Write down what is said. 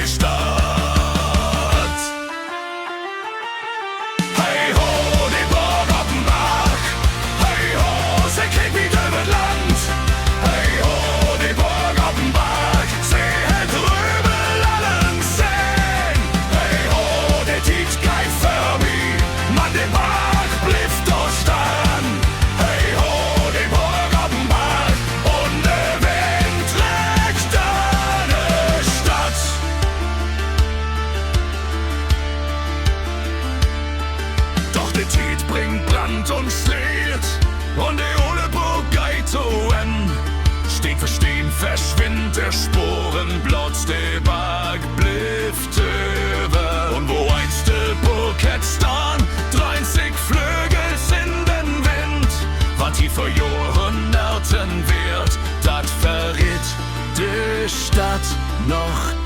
die Stadt. Hey ho, die Burg auf dem Berg. Hey ho, sie kriegt wie über Land. Hey ho, die Burg auf dem Berg. Sie hält drüben allen sehen. Hey ho, der Tiet kein Furby. Man, den Berg blieb doch stehen. Hey ho, die Burg auf dem Berg. Und der Wind trägt deine Stadt. Doch der Tiet bringt Brand und Schlägt. Und die ole Burg geht zu Ende. Stehen für Stehen verschwindet der Sporenblut, der Berg blifft über. Und wo einst die Burg hätt stan, 30 Flügel in den Wind. Was die vor Jahrhunderten wird, dat verriet die Stadt noch